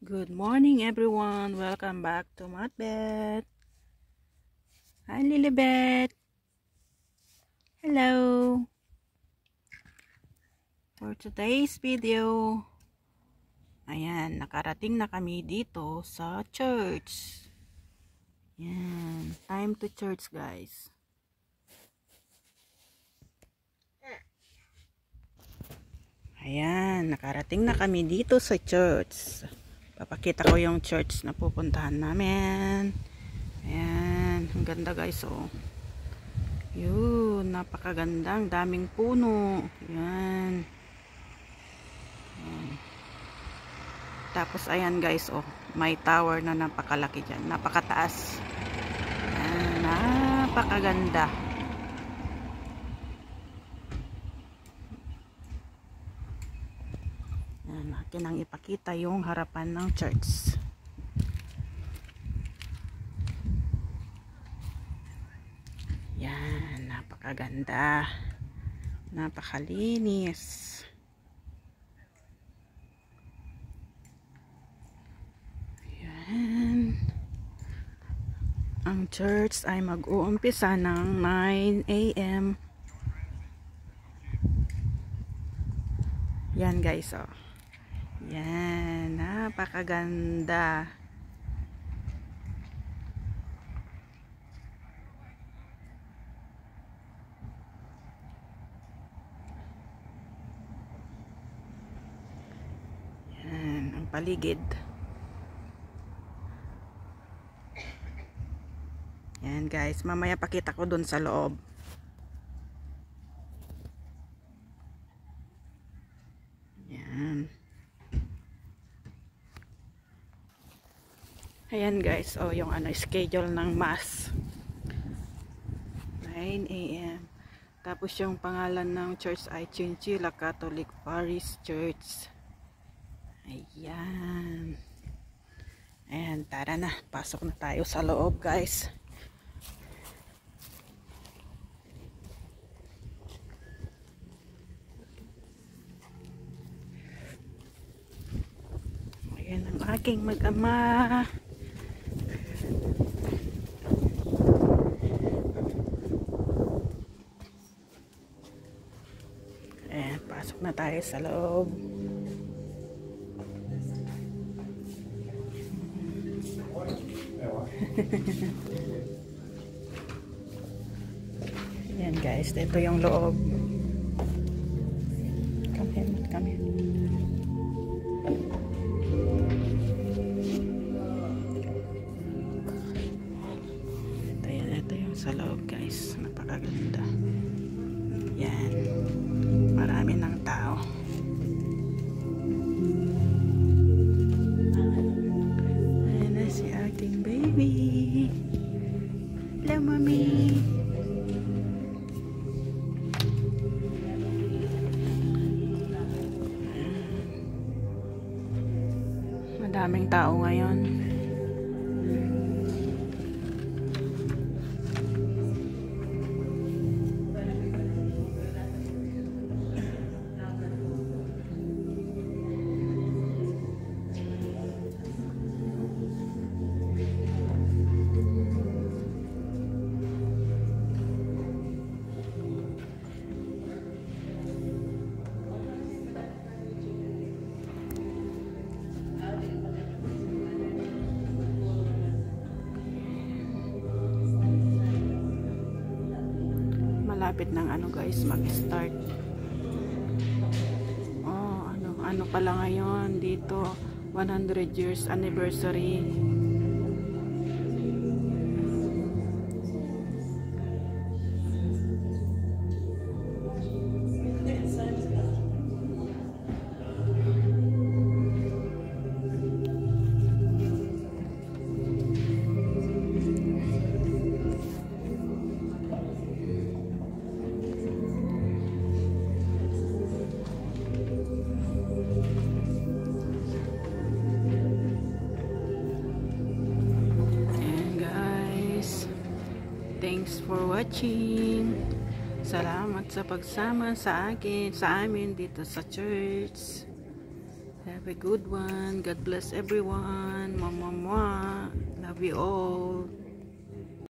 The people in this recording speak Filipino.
Good morning everyone. Welcome back to Matbet. Hi Lilibet. Hello. For today's video, ayan, nakarating na kami dito sa church. Ayan, time to church guys. Ayan, nakarating na kami dito sa church. Papakita ko yung church na pupuntahan namin. Ayan, ang ganda guys, oh. Yun, napakagandang, daming puno. Ayan. Ayan. Tapos ayan guys, oh, may tower na napakalaki dyan, napakataas. Ayan, napakaganda. Ayan, akin ang ipakita yung harapan ng church. Yan, napakaganda, napakalinis. Yan. Ang church ay mag-uumpisa ng 9 AM. Yan guys, oh. Yan, napakaganda. Yan, ang paligid. Yan guys, mamaya pakita ko dun sa loob. Yan. Ayan guys, oh, yung schedule ng mass. 9 AM. Tapos yung pangalan ng church ay Chinchilla Catholic Parish Church. Ayan. Ayan, tara na. Pasok na tayo sa loob guys. Ayan ang aking mag-ama. Ayan, pasok na tayo sa loob. Ayan guys, ito yung loob. Come here, come here. Ito yung sa loob guys, napakaganda. Yan, marami ng tao. Ayan na si aking baby. Hello mommy. Madaming tao ngayon. Malapit ng guys, mag-start. Oh, ano pala ngayon dito, 100 years anniversary. Thanks for watching. Salamat sa pagsama sa amin dito sa church. Have a good one. God bless everyone. Mwah, mwah, mwah. Love you all.